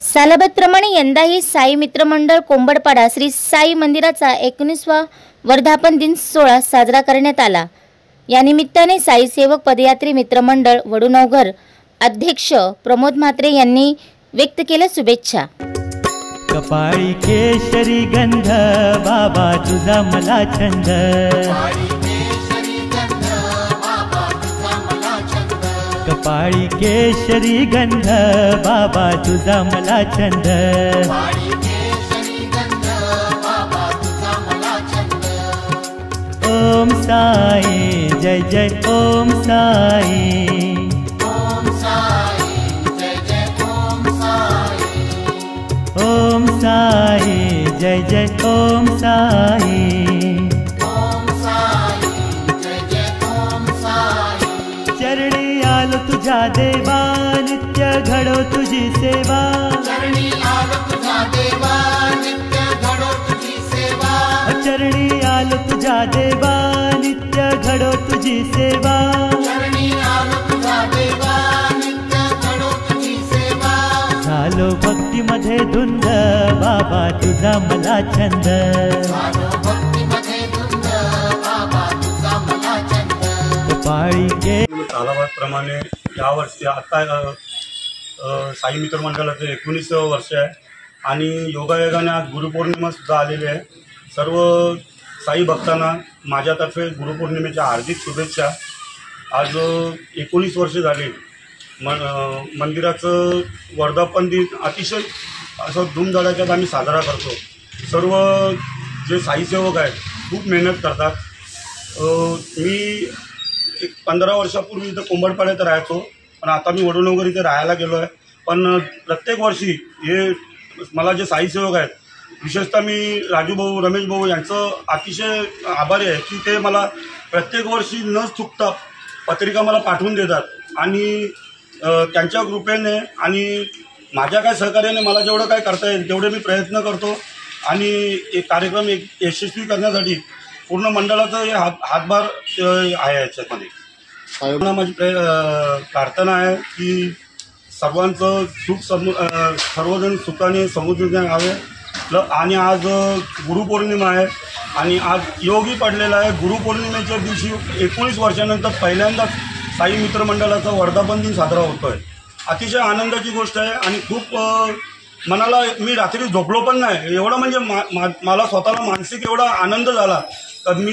सालाबादप्रमाणे यंदाही साई मित्रमंडळ कोंबडपाडा श्री साई मंदिराचा 19वा वर्धापन दिन सोहळा साजरा करण्यात आला। या निमित्ताने साई सेवक पदयात्री मित्रमंडळ वडूनवघर अध्यक्ष प्रमोद म्हात्रे यांनी व्यक्त केल्या शुभेच्छा। कपाळी केशरी गंध बाबा तुझा मला छंद, कपाळी केशरी गंध बाबा तुझा मला छंद, ओम साई जय जय ओम साई, ओम साई जय जय ओम साई, चरणी आलो तुझ्या देवा नित्य घडो तुझी सेवा, चरणी आलो तुझ्या देवा नित्य घडो तुझी सेवा, चरणी आलो तुझ्या देवा नित्य घडो तुझी सेवा, चरणी आलो तुझ्या देवा नित्य घडो तुझी सेवा, झालो भक्तीमध्ये धुंद बाबा तुझा मला छंद, झालो भक्तीमध्ये धुंद बाबा तुझा मला छंद, कपाळी के सालाबादप्रमाणे यावर्षी आता साई मित्र मंडळाचं 19वे वर्ष आहे आणि योगायोगाने आज गुरुपौर्णिमा सुद्धा आलेली आहे। सर्व साई भक्तांना माझ्यातर्फे गुरुपौर्णिमेच्या हार्दिक शुभेच्छा। आज 19 वर्ष झाली मंदिराचं वर्धापन दिन अतिशय असं धूमधडाक्यात आम्ही साजरा करतो। सर्व जे साई सेवक आहेत खूप मेहनत करतात। मी 15 वर्षापूर्वी इथं कोंबडपाड्यात राहायचो, पण आता मी वडूनवघर इथे राहायला गेलो आहे। पण प्रत्येक वर्षी हे मला जे साई सेवक आहेत, विशेषतः मी राजू भाऊ रमेश भाऊ यांचं अतिशय आभारी आहे की ते मला प्रत्येक वर्षी न चुकता पत्रिका मला पाठवून देतात आणि त्यांच्या कृपेने आणि माझ्या काय सहकार्याने मला जेवढं काय करता येईल तेवढे मी प्रयत्न करतो आणि एक कार्यक्रम यशस्वी करण्यासाठी पूर्ण मंडळाचं हे हातभार आहे। याच्यामध्ये माझी प्रार्थना आहे की सर्वांचं सर्वजण सुखाने समृद्धीने यावे। आणि आज गुरुपौर्णिमा आहे आणि आज योगी पडलेला आहे। गुरुपौर्णिमेच्या दिवशी 19 वर्षानंतर पहिल्यांदाच साई मित्रमंडळाचा वर्धापन दिन साजरा होतो आहे। अतिशय आनंदाची गोष्ट आहे आणि खूप मनाला मी रात्री झोपलो पण नाही, एवढा म्हणजे मला स्वतःला मानसिक एवढा आनंद झाला। मी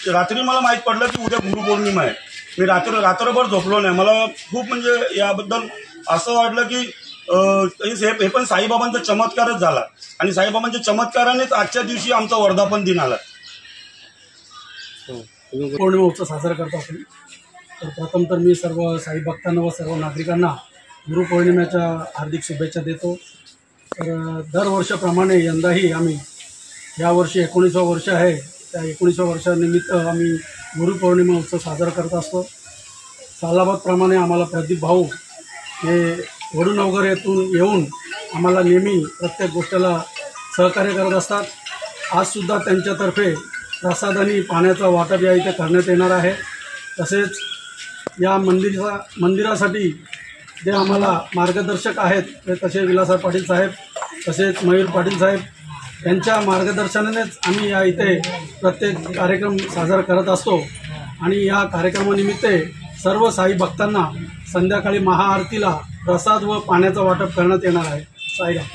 रात्री मला माहीत पडलं की उद्या गुरुपौर्णिमा आहे। मी रात्रभर झोपलो नाही। मला खूप म्हणजे याबद्दल असं वाटलं की हे पण साईबाबांचा चमत्कारच झाला आणि साईबाबांच्या चमत्कारानेच आजच्या दिवशी आमचा वर्धापन दिन आला। पौर्णिमा उत्सव साजरा करतो आपण। तर प्रथम तर मी सर्व साई भक्तांना व सर्व नागरिकांना गुरुपौर्णिमेच्या हार्दिक शुभेच्छा देतो। तर दरवर्षाप्रमाणे यंदाही आम्ही यावर्षी 19वे वर्ष आहे, त्या 19व्या वर्षानिमित्त आम्ही गुरुपौर्णिमा उत्सव साजरा करत असतो। सालाबादप्रमाणे आम्हाला प्रदीप भाऊ हे वडूनवघर येऊन आम्हाला नेहमी प्रत्येक गोष्टीला सहकार्य करत असतात। आजसुद्धा त्यांच्यातर्फे प्रसाद आणि पाण्याचा वाटप या इथे करण्यात येणार आहे। तसेच या मंदिरासाठी जे आम्हाला मार्गदर्शक आहेत ते तसे विलासराव पाटील साहेब, तसेच मयूर पाटील साहेब यांच्या मार्गदर्शनानेच आम्ही या इथे प्रत्येक कार्यक्रम साजरा करत असतो। आणि या कार्यक्रमानिमित्त सर्व साई भक्तांना संध्याकाळी महाआरतीला प्रसाद व पाण्याचा वाटप करण्यात येणार आहे। साईराम।